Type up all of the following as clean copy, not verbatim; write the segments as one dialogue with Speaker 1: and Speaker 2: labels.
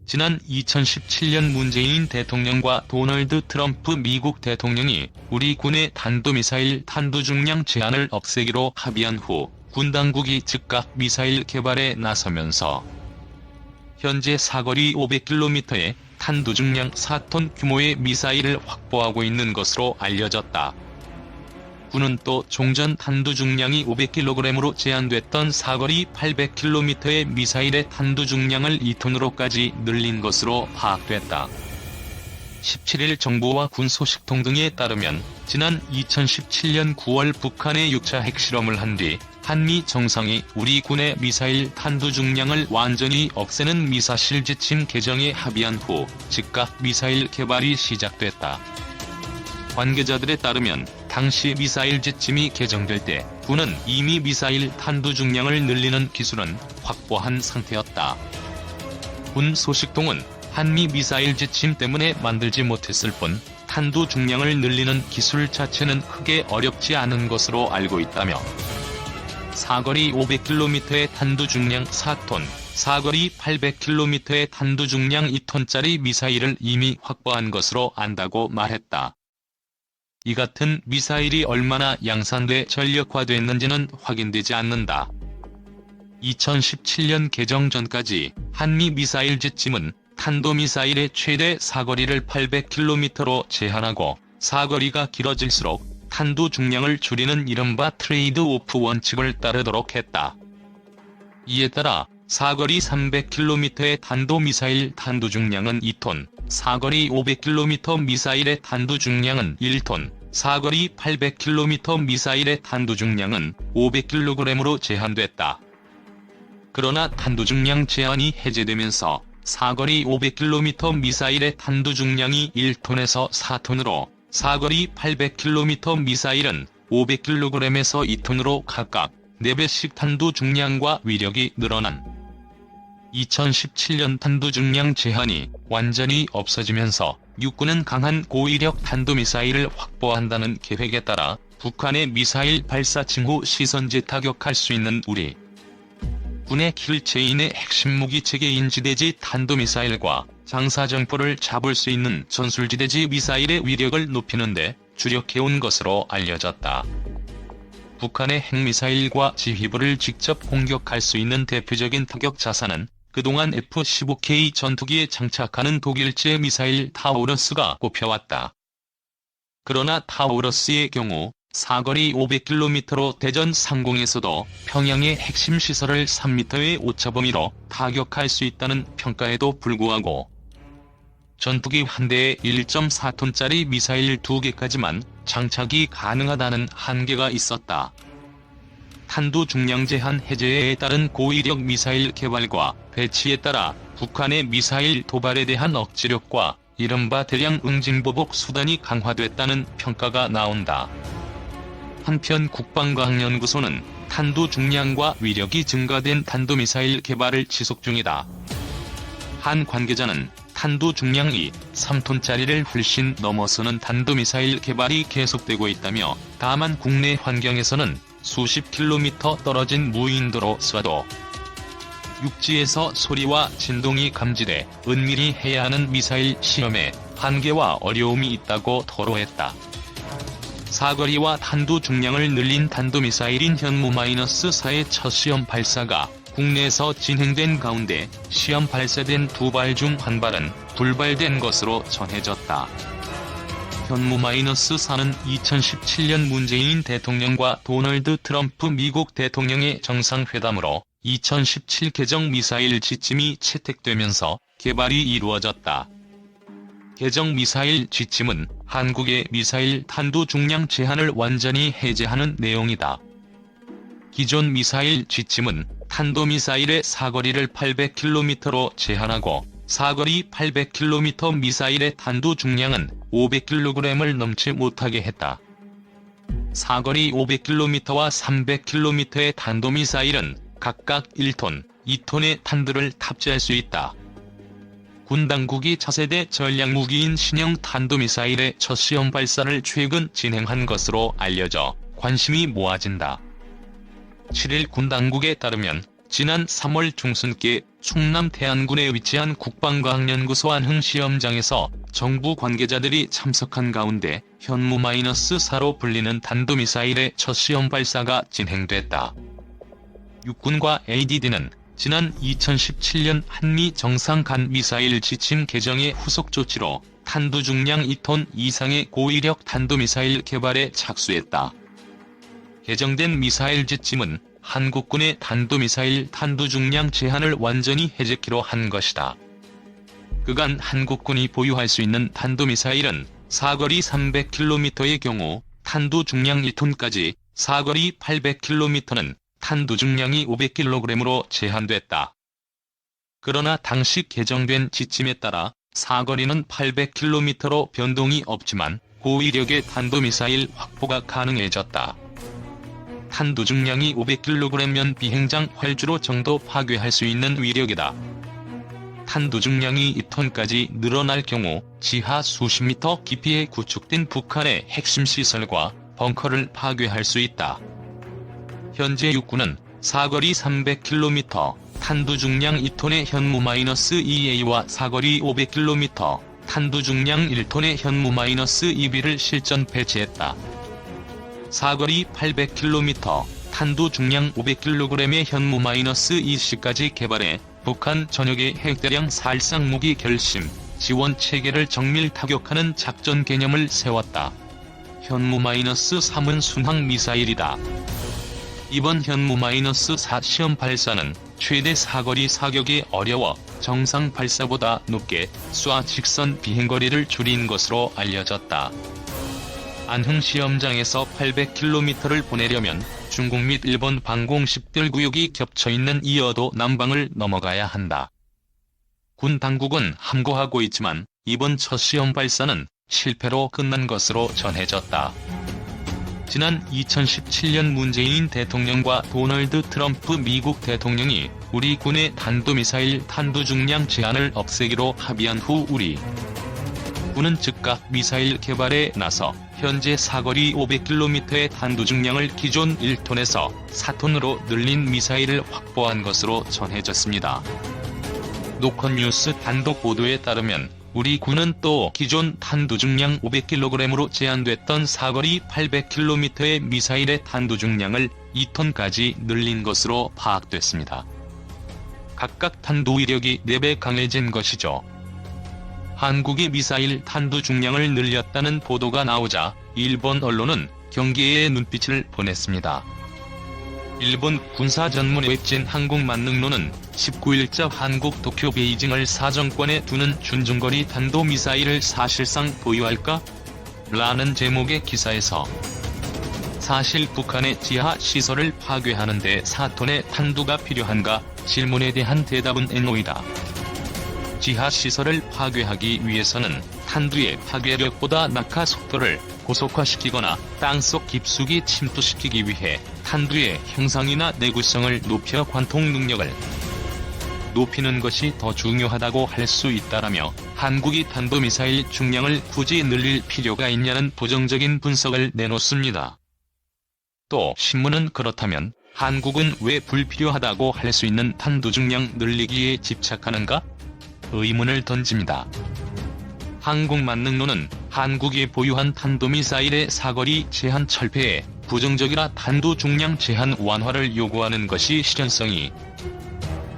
Speaker 1: 지난 2017년 문재인 대통령과 도널드 트럼프 미국 대통령이 우리 군의 탄도미사일 탄두 중량 제한을 없애기로 합의한 후 군 당국이 즉각 미사일 개발에 나서면서 현재 사거리 500km의 탄두 중량 4톤 규모의 미사일을 확보하고 있는 것으로 알려졌다. 군은 또 종전 탄두 중량이 500kg으로 제한됐던 사거리 800km의 미사일의 탄두 중량을 2톤으로까지 늘린 것으로 파악됐다. 17일 정부와 군 소식통 등에 따르면 지난 2017년 9월 북한의 6차 핵실험을 한 뒤 한미 정상이 우리 군의 미사일 탄두 중량을 완전히 없애는 미사실 지침 개정에 합의한 후 즉각 미사일 개발이 시작됐다. 관계자들에 따르면 당시 미사일 지침이 개정될 때 군은 이미 미사일 탄두 중량을 늘리는 기술은 확보한 상태였다. 군 소식통은 한미 미사일 지침 때문에 만들지 못했을 뿐 탄두 중량을 늘리는 기술 자체는 크게 어렵지 않은 것으로 알고 있다며 사거리 500km의 탄두 중량 4톤, 사거리 800km의 탄두 중량 2톤짜리 미사일을 이미 확보한 것으로 안다고 말했다. 이 같은 미사일이 얼마나 양산돼 전력화됐는지는 확인되지 않는다. 2017년 개정 전까지 한미 미사일 지침은 탄도미사일의 최대 사거리를 800km로 제한하고 사거리가 길어질수록 탄두 중량을 줄이는 이른바 트레이드 오프 원칙을 따르도록 했다. 이에 따라 사거리 300km의 탄도미사일 탄두 중량은 2톤, 사거리 500km 미사일의 탄두 중량은 1톤, 사거리 800km 미사일의 탄두 중량은 500kg으로 제한됐다. 그러나 탄두 중량 제한이 해제되면서 사거리 500km 미사일의 탄두 중량이 1톤에서 4톤으로 사거리 800km 미사일은 500kg에서 2톤으로 각각 4배씩 탄두 중량과 위력이 늘어난 2017년 탄두 중량 제한이 완전히 없어지면서 육군은 강한 고위력 탄도미사일을 확보한다는 계획에 따라 북한의 미사일 발사 징후 시선제 타격할 수 있는 우리 군의 킬체인의 핵심 무기 체계 인지대지 탄도미사일과 장사정포를 잡을 수 있는 전술지대지 미사일의 위력을 높이는 데 주력해온 것으로 알려졌다. 북한의 핵미사일과 지휘부를 직접 공격할 수 있는 대표적인 타격 자산은 그동안 F-15K 전투기에 장착하는 독일제 미사일 타우러스가 꼽혀왔다. 그러나 타우러스의 경우 사거리 500km로 대전 상공에서도 평양의 핵심 시설을 3m의 오차범위로 타격할 수 있다는 평가에도 불구하고 전투기 한 대에 1.4톤짜리 미사일 2개까지만 장착이 가능하다는 한계가 있었다. 탄두 중량 제한 해제에 따른 고위력 미사일 개발과 배치에 따라 북한의 미사일 도발에 대한 억지력과 이른바 대량 응징보복 수단이 강화됐다는 평가가 나온다. 한편 국방과학연구소는 탄두 중량과 위력이 증가된 탄도미사일 개발을 지속 중이다. 한 관계자는 탄두 중량이 3톤짜리를 훨씬 넘어서는 탄도미사일 개발이 계속되고 있다며 다만 국내 환경에서는 수십 킬로미터 떨어진 무인도로 쏴도 육지에서 소리와 진동이 감지돼 은밀히 해야 하는 미사일 시험에 한계와 어려움이 있다고 토로했다. 사거리와 탄두 중량을 늘린 탄도미사일인 현무-4의 첫 시험 발사가 국내에서 진행된 가운데 시험 발사된 2발 중 1발은 불발된 것으로 전해졌다. 현무-4는 2017년 문재인 대통령과 도널드 트럼프 미국 대통령의 정상회담으로 2017 개정 미사일 지침이 채택되면서 개발이 이루어졌다. 개정 미사일 지침은 한국의 미사일 탄두 중량 제한을 완전히 해제하는 내용이다. 기존 미사일 지침은 탄도미사일의 사거리를 800km로 제한하고 사거리 800km 미사일의 탄두 중량은 500kg을 넘지 못하게 했다. 사거리 500km와 300km의 탄도미사일은 각각 1톤, 2톤의 탄두를 탑재할 수 있다. 군 당국이 차세대 전략무기인 신형 탄도미사일의 첫 시험 발사를 최근 진행한 것으로 알려져 관심이 모아진다. 7일 군 당국에 따르면 지난 3월 중순께 충남 태안군에 위치한 국방과학연구소 안흥시험장에서 정부 관계자들이 참석한 가운데 현무-4로 불리는 탄도미사일의 첫 시험 발사가 진행됐다. 육군과 ADD는 지난 2017년 한미 정상 간 미사일 지침 개정의 후속 조치로 탄두 중량 2톤 이상의 고위력 탄도미사일 개발에 착수했다. 개정된 미사일 지침은 한국군의 탄도미사일 탄두 중량 제한을 완전히 해제키로 한 것이다. 그간 한국군이 보유할 수 있는 탄도미사일은 사거리 300km의 경우 탄두 중량 1톤까지, 사거리 800km는 탄두 중량이 500kg으로 제한됐다. 그러나 당시 개정된 지침에 따라 사거리는 800km로 변동이 없지만 고위력의 탄도미사일 확보가 가능해졌다. 탄두 중량이 500kg면 비행장 활주로 정도 파괴할 수 있는 위력이다. 탄두 중량이 2톤까지 늘어날 경우 지하 수십 미터 깊이에 구축된 북한의 핵심 시설과 벙커를 파괴할 수 있다. 현재 육군은 사거리 300km, 탄두 중량 2톤의 현무-2A와 사거리 500km, 탄두 중량 1톤의 현무-2B를 실전 배치했다. 사거리 800km, 탄두 중량 500kg의 현무-2C까지 개발해 북한 전역의 핵대량 살상 무기 결심, 지원 체계를 정밀 타격하는 작전 개념을 세웠다. 현무-3은 순항 미사일이다. 이번 현무-4 시험 발사는 최대 사거리 사격이 어려워 정상 발사보다 높게 쏴 직선 비행거리를 줄인 것으로 알려졌다. 안흥시험장에서 800km를 보내려면 중국 및 일본 방공 10들 구역이 겹쳐있는 이어도 남방을 넘어가야 한다. 군 당국은 함구하고 있지만 이번 첫 시험 발사는 실패로 끝난 것으로 전해졌다. 지난 2017년 문재인 대통령과 도널드 트럼프 미국 대통령이 우리 군의 탄도미사일 탄두 중량 제한을 없애기로 합의한 후 우리 군은 즉각 미사일 개발에 나서 현재 사거리 500km의 탄두 중량을 기존 1톤에서 4톤으로 늘린 미사일을 확보한 것으로 전해졌습니다. 노컷뉴스 단독 보도에 따르면 우리 군은 또 기존 탄두 중량 500kg으로 제한됐던 사거리 800km의 미사일의 탄두 중량을 2톤까지 늘린 것으로 파악됐습니다. 각각 탄두 위력이 4배 강해진 것이죠. 한국이 미사일 탄두 중량을 늘렸다는 보도가 나오자 일본 언론은 경계의 눈빛을 보냈습니다. 일본 군사 전문 웹진 한국만능론은 19일자 한국 도쿄 베이징을 사정권에 두는 준중거리 탄도미사일을 사실상 보유할까? 라는 제목의 기사에서 사실 북한의 지하 시설을 파괴하는 데 4톤의 탄두가 필요한가? 질문에 대한 대답은 NO이다. 지하 시설을 파괴하기 위해서는 탄두의 파괴력보다 낙하 속도를 고속화시키거나 땅속 깊숙이 침투시키기 위해 탄두의 형상이나 내구성을 높여 관통 능력을 높이는 것이 더 중요하다고 할 수 있다라며 한국이 탄도미사일 중량을 굳이 늘릴 필요가 있냐는 부정적인 분석을 내놓습니다. 또 신문은 그렇다면 한국은 왜 불필요하다고 할 수 있는 탄두 중량 늘리기에 집착하는가? 의문을 던집니다. 한국만능론은 한국이 보유한 탄도미사일의 사거리 제한 철폐에 부정적이라 탄두 중량 제한 완화를 요구하는 것이 실현성이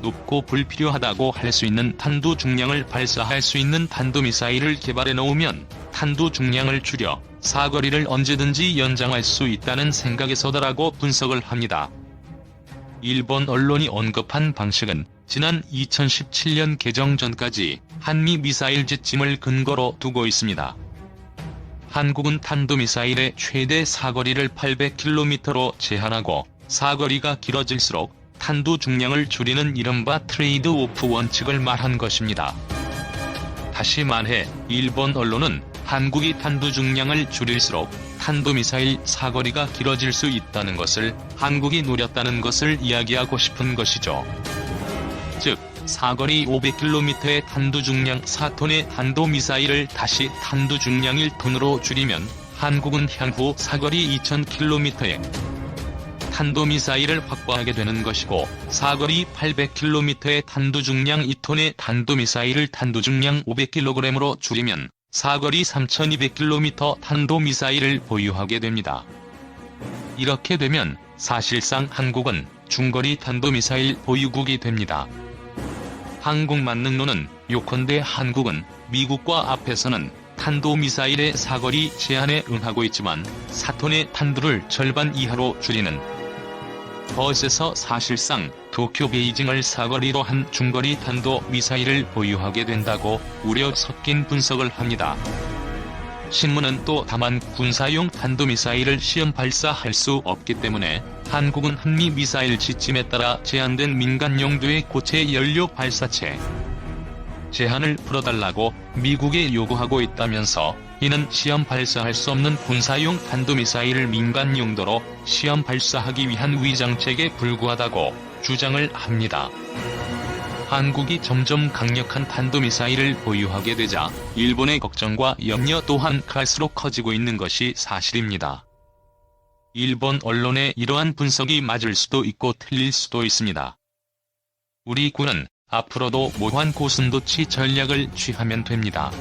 Speaker 1: 높고 불필요하다고 할 수 있는 탄두 중량을 발사할 수 있는 탄도미사일을 개발해 놓으면 탄두 중량을 줄여 사거리를 언제든지 연장할 수 있다는 생각에서다라고 분석을 합니다. 일본 언론이 언급한 방식은 지난 2017년 개정 전까지 한미 미사일 지침을 근거로 두고 있습니다. 한국은 탄도미사일의 최대 사거리를 800km로 제한하고 사거리가 길어질수록 탄두 중량을 줄이는 이른바 트레이드 오프 원칙을 말한 것입니다. 다시 말해 일본 언론은 한국이 탄두 중량을 줄일수록 탄도미사일 사거리가 길어질 수 있다는 것을 한국이 노렸다는 것을 이야기하고 싶은 것이죠. 즉 사거리 500km의 탄두 중량 4톤의 탄도미사일을 다시 탄두 중량 1톤으로 줄이면 한국은 향후 사거리 2000km의 탄도미사일을 확보하게 되는 것이고, 사거리 800km의 탄두중량 2톤의 탄도미사일을 탄두중량 500kg으로 줄이면 사거리 3200km 탄도미사일을 보유하게 됩니다. 이렇게 되면 사실상 한국은 중거리 탄도미사일 보유국이 됩니다. 한국만능론은 요컨대 한국은 미국과 앞에서는 탄도미사일의 사거리 제한에 응하고 있지만 4톤의 탄두를 절반 이하로 줄이는 것에서 사실상 도쿄 베이징을 사거리로 한 중거리 탄도미사일을 보유하게 된다고 우려 섞인 분석을 합니다. 신문은 또 다만 군사용 탄도미사일을 시험 발사할 수 없기 때문에 한국은 한미 미사일 지침에 따라 제한된 민간 용도의 고체 연료 발사체 제한을 풀어달라고 미국에 요구하고 있다면서, 이는 시험 발사할 수 없는 군사용 탄도미사일을 민간 용도로 시험 발사하기 위한 위장책에 불과하다고 주장을 합니다. 한국이 점점 강력한 탄도미사일을 보유하게 되자 일본의 걱정과 염려 또한 갈수록 커지고 있는 것이 사실입니다. 일본 언론의 이러한 분석이 맞을 수도 있고 틀릴 수도 있습니다. 우리 군은 앞으로도 무한 고순도치 전략을 취하면 됩니다.